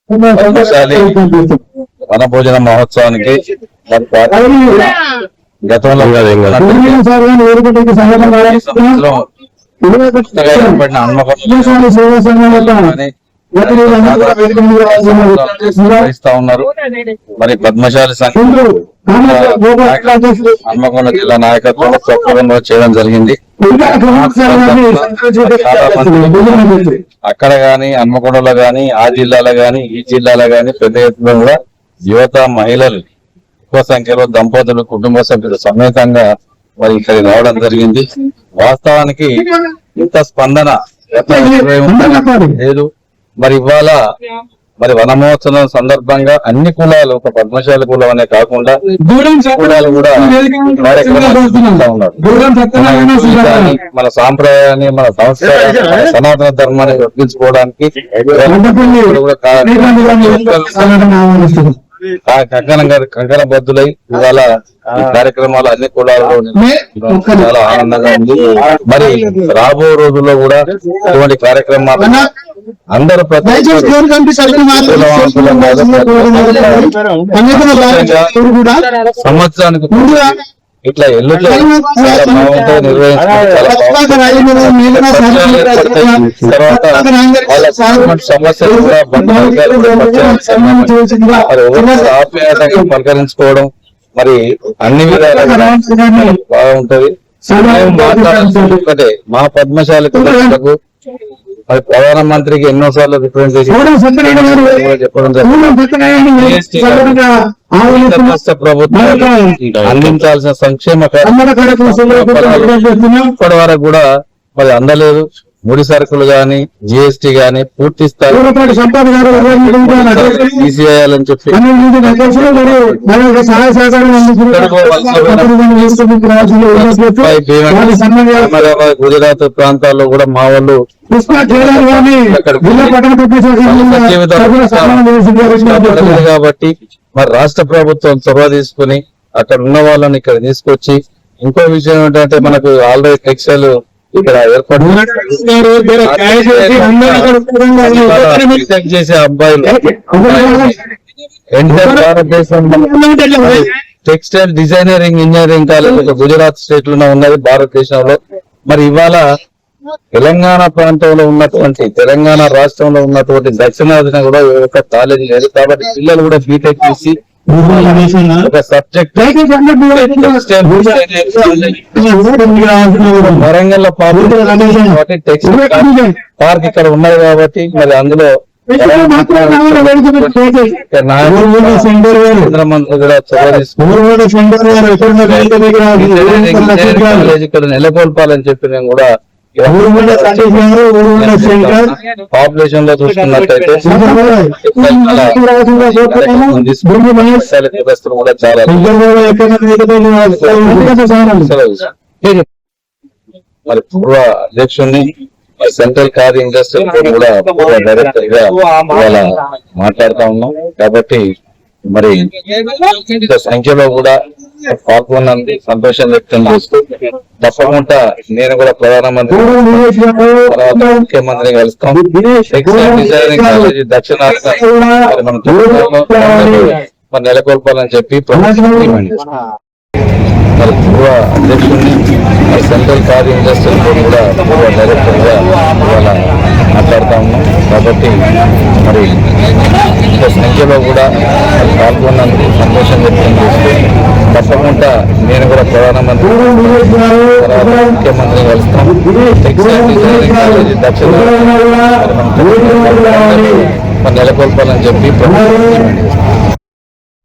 పద్మశాలి వనభోజన మహోత్సవానికి గతంలో ఏర్పడిన నిర్వహిస్తా ఉన్నారు. మరి పద్మశాలి సంఘం హన్మకొండ జిల్లా నాయకత్వంలో ప్రకటనలో చేయడం జరిగింది. అక్కడ గాని హన్మకొండలో గాని ఆ జిల్లాలో గాని ఈ జిల్లాలో గాని పెద్ద ఎత్తున కూడా యువత మహిళలు ఎక్కువ సంఖ్యలో దంపతులు కుటుంబ సభ్యులు సమేతంగా మరి ఇక్కడికి రావడం జరిగింది. వాస్తవానికి ఇంత స్పందన లేదు. మరి ఇవాళ మరి వన మహోత్సవం సందర్భంగా అన్ని కులాలు, ఒక పద్మశాలి కులం అనే కాకుండా కులాలు కూడా మన సాంప్రదాయాన్ని, మన సంస్కారాన్ని, సనాతన ధర్మాన్ని రక్షించుకోవడానికి కంకణ బద్దులై ఇవాళ ఈ కార్యక్రమాలు అన్ని కులాలలో చాలా ఆనందంగా ఉంది. మరి రాబో రోజుల్లో కూడా ఇటువంటి కార్యక్రమాలు అందరూ సంవత్సరానికి ఇట్లా ఎల్లు సమస్యలు కూడా పలకరించుకోవడం మరి అన్ని విధాలుగా బాగుంటది. మా పద్మశాలి కులకు మరి ప్రధానమంత్రికి ఎన్నోసార్లు రిప్రజెంటేషన్ చెప్పడం జరిగింది. రాష్ట్ర ప్రభుత్వం అందించాల్సిన సంక్షేమ ఇప్పటి వరకు కూడా మరి అందలేదు. ముడి సరుకులు గాని జిఎస్టీ గాని పూర్తి స్థాయి తీసేయాలని చెప్పి గుజరాత్ ప్రాంతాల్లో కూడా మా వాళ్ళు కాబట్టి మరి రాష్ట్ర ప్రభుత్వం చొరవ తీసుకుని అక్కడ ఉన్న వాళ్ళని ఇక్కడ తీసుకొచ్చి, ఇంకో విషయం ఏంటంటే మనకు ఆల్రెడీ టెక్స్టైల్ ఇక్కడ ఏర్పడి చేసే అబ్బాయిలు ఎంటైర్ భారతదేశంలో టెక్స్టైల్ డిజైనరింగ్ ఇంజనీరింగ్ కాలేజ్ గుజరాత్ స్టేట్ లోనే ఉన్నది భారతదేశంలో. మరి ఇవాళ తెలంగాణ ప్రాంతంలో ఉన్నటువంటి, తెలంగాణ రాష్ట్రంలో ఉన్నటువంటి దక్షిణాదిన కూడా ఒక కాలేజీ లేదు. కాబట్టి పిల్లలు కూడా బీటెక్ చేసి ఒక సబ్జెక్ట్ వరంగల్ లో టెక్స్టైల్ పార్క్ ఇక్కడ ఉన్నది కాబట్టి మరి అందులో కేంద్ర మంత్రి కూడా ఇక్కడ నెలకొల్పాలని చెప్పి నేను కూడా పాపులేషన్ లో చూసుకున్నట్టయితే కూడా చాలా మరి పూర్వ అధ్యక్షుడిని సెంట్రల్ కార్ ఇండస్ట్రీ కూడా పూర్వ డైరెక్టర్ గా ఇవాళ మాట్లాడుతా ఉన్నాం. కాబట్టి మరి ఇంత సంఖ్యలో కూడా పాల్గొన్నందుకు సంతోషం వ్యక్తం చేస్తూ తప్పకుండా నేను కూడా ప్రధానమంత్రి ముఖ్యమంత్రిని కలుస్తాం. టెక్స్టైల్ డిజైనింగ్ కాలేజీ దక్షిణాది మరి నెలకొల్పాలని చెప్పి మరి పూర్వ అధ్యక్షుడిని సెంట్రల్ కార్ ఇండస్ట్రీ కూడా పూర్వ డైరెక్టర్ గా ఇవాళ మాట్లాడుతా ఉన్నాం. కాబట్టి మరి ఇంత సంఖ్యలో కూడా పాల్గొన్నందుకు సంతోషం వ్యక్తం చేస్తూ తప్పకుండా నేను కూడా ప్రధానమంత్రి ముఖ్యమంత్రిని కలుస్తాం. టెక్స్టైల్ డిజైనింగ్ కాలేజీ దక్షిణాది మరి నెలకొల్పాలని చెప్పి